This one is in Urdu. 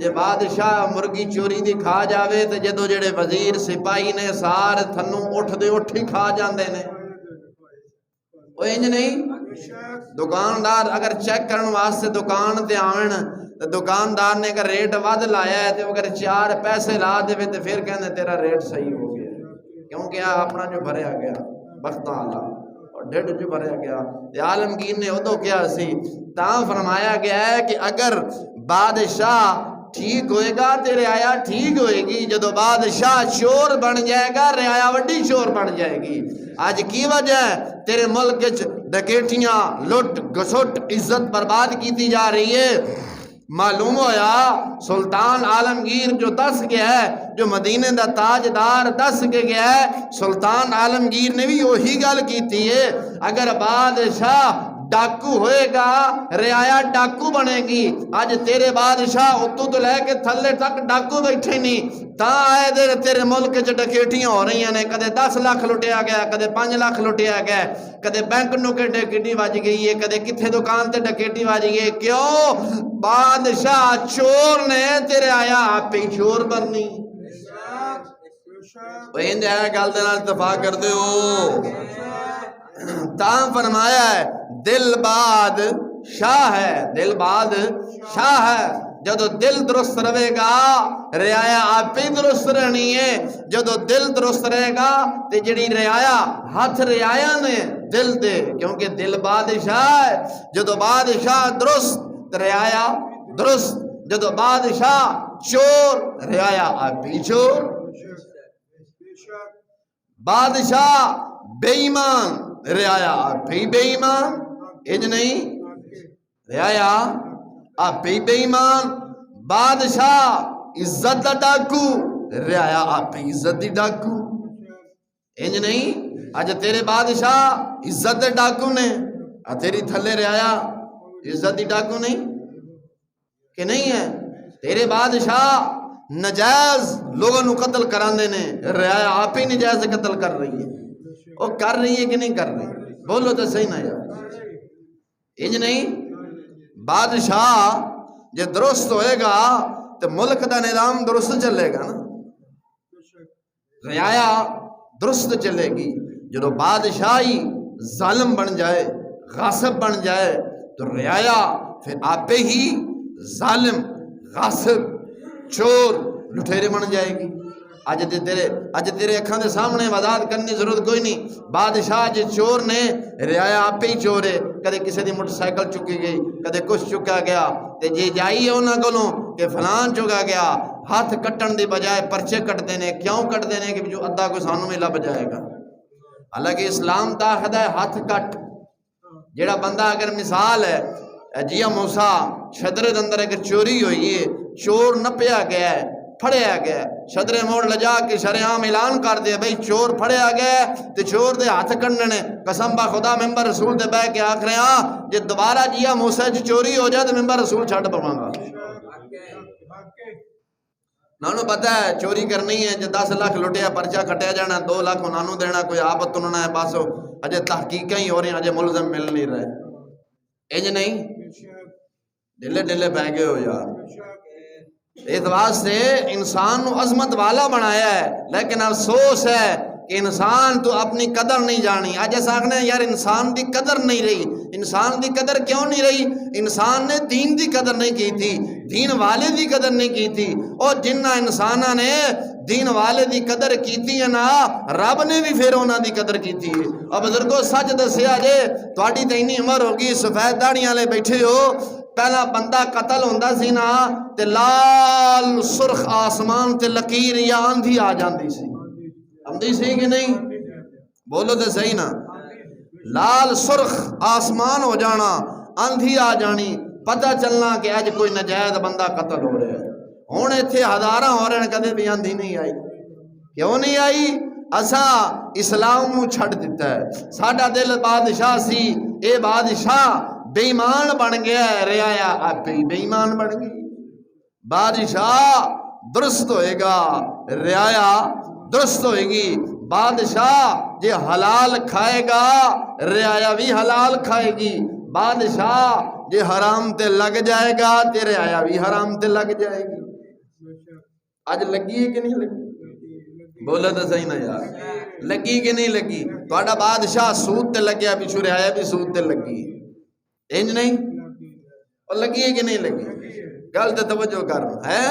جے بادشاہ مرغی چوری دی کھا جاوے تے جدو جڑے وزیر سپاہی نے سار تھنوں اٹھ دے اٹھ ہی کھا جاندے نے وہ انج نہیں دکاندار اگر چیک کرن واسطے دکان تے آون تے دکاندار نے اگر ریٹ ود لایا ہے تے اگر 4 پیسے لا دے تے پھر کہندے تیرا ریٹ صحیح ہو گیا کیونکہ اپنا جو بھریا گیا بخت آلہ اور ڈیڑھ جو بھریا گیا تے عالمگیر نے ادو کیا سی تاں فرمایا گیا ہے کہ اگر بادشاہ ٹھیک ہوئے گا تے رعایا ٹھیک ہوئے گی جدو بادشاہ چور بن جائے گا رعایا وڈی چور بن جائے گی آج کی وجہ ہے تیرے ملک ڈکیٹیاں لٹ گسٹ عزت برباد کیتی جا رہی ہے معلوم ہویا سلطان عالمگیر جو دس گیا ہے جو مدینے دا تاجدار دس کے گیا ہے سلطان عالمگیر نے بھی وہی گل کیتی ہے اگر بادشاہ ڈاکو ہوئے گا رعایا ڈاکو بنے گی آج تیرے بادشاہ اتو تو لے کے تھلے تک ڈاکو بیٹھے نہیں تا آئے دے تیرے ملک چ ڈکیٹیاں ہو رہی ہیں کدے 10 لاکھ لٹیا گیا کدے 5 لاکھ لٹیا گیا کدے بینک نو کے ڈکیٹی وج گئی ہے کدے کتھے دکان تے ڈکیٹی وج گئی ہے کیوں بادشاہ چور نے تیرے آیا آپ ہی چور بننی وہ گل دے نال اتفاق کر دے ہو تاں فرمایا ہے دل باد شاہ ہے دل باد شاہ ہے جدو دل درست رہے گا رعایا آپ ہی درست رہنی ہے جدو دل درست رہے گا تے جڑی رعایا ہاتھ رعایا نے دل دے کیونکہ دل بادشاہ ہے جدو بادشاہ درست رعایا درست جدو بادشاہ چور رعایا آپ ہی چور بادشاہ بے ایمان رعایا آپ ہی بے ایمان انج نہیں رعایا آپ ہی بے ایمان بادشاہ عزت دا ڈاکو رعایا آپ ہی عزت دی ڈاکو انج نہیں آج تیرے بادشاہ عزت دے ڈاکو نے تیری تھلے رعایا عزت دی ڈاکو نہیں کہ نہیں ہے تیرے بادشاہ نجائز لوگوں نو قتل کراندے نے رعایا آپ ہی نجائز قتل کر رہی ہے وہ کر رہی ہے کہ نہیں کر رہی بولو تو صحیح نہ یار انج نہیں بادشاہ جے درست ہوئے گا تو ملک دا نظام درست چلے گا نا رعایا درست چلے گی جو بادشاہی ظالم بن جائے غاصب بن جائے تو رعایا پھر آپ ہی ظالم غاصب چور لٹھیرے بن جائے گی اج تیرے اکھاں دے سامنے وضاحت کرنے ضرورت کوئی نہیں بادشاہ جے چور نے رعایا آپ ہی چور ہے کدے کسی دی موٹر سائیکل چکی گئی کدے کچھ چکا گیا تے جے جائیے انہاں کولوں کہ فلان چکا گیا ہاتھ کٹن دی بجائے پرچے کٹ دینے کیوں کٹ دینے کہ جو ادھا کو سانوں میں لب جائے گا حالانکہ اسلام تاخد ہے ہاتھ کٹ جیڑا بندہ اگر مثال ہے جیا موسیٰ شدرے دندر اگر چوری ہوئی ہے چور نپیا گیا ہے پھڑیا گیا شدرے موڑ لجا کے شریعام اعلان کر دیا بھئی چور پھڑیا گیا تے چور دے ہاتھ کنڈنے قسم با خدا ممبر رسول دے بے کے آکھ رہے ہیں جے دوبارہ جیا موسیٰ جی چوری ہو جائے تو ممبر رسول چھڑ پوانگا نانو پتہ ہے چوری کرنی ہے جے 10 لاکھ لٹیا پرچہ کٹیا جانا 2 لاکھ نانو دینا کوئی آپت تننا ہے پاسو اجے تحقیقیں ہی ہو رہی ہیں اجے ملزم مل نہیں رہے انج نہیں ڈلے ڈلے بہ گئے ہو یار اس واسطے انسان نو عظمت والا بنایا ہے لیکن افسوس ہے کہ انسان تو اپنی قدر نہیں جانی آج ایسا آخنے یار انسان دی قدر نہیں رہی انسان دی قدر کیوں نہیں رہی انسان نے دین دی قدر نہیں کی تھی دین والے دی قدر نہیں کی تھی اور جنہ انسانہ نے دین والے دی قدر کیتی ہے نا رب نے بھی پھر انہاں دی قدر کیتی ہے اب بزرگوں سچ دسیا جے تواڈی تے اتنی عمر ہوگی سفید داڑیاں لے بیٹھے ہو پہلا بندہ قتل ہوندا سی نا تے لال سرخ آسمان تے لکیر یا آندھی آ جاندی سی آندھی سی کہ نہیں بولو تے صحیح نا لال سرخ آسمان ہو جانا آندھی آ جانی پتہ چلنا کہ اج کوئی نجائز بندہ قتل ہو رہا ہے ہن ایتھے ہزاراں ہو رہے ہیں کدے بھی آندھی نہیں آئی کیوں نہیں آئی اساں اسلام نو چھڈ دیتا ہے ساڈا دل بادشاہ سی اے بادشاہ بے ایمان بن گیا ہے رعایا آپ ہی بے ایمان بن گئی بادشاہ درست ہوئے گا رعایا درست ہوئے گی بادشاہ جے حلال کھائے گا رعایا بھی حلال کھائے گی بادشاہ جے حرام تے لگ جائے گا تے رعایا بھی حرام تے لگ جائے گی اج لگی ہے کہ نہیں لگی؟ بولا تو صحیح نا یار، لگی کہ نہیں لگی؟ تھوڑا بادشاہ سود تے لگیا پچھو رہایا بھی سود تے لگی، انج نہیں؟ اور لگی ہے کہ نہیں لگی؟ گل تے توجہ کر ہے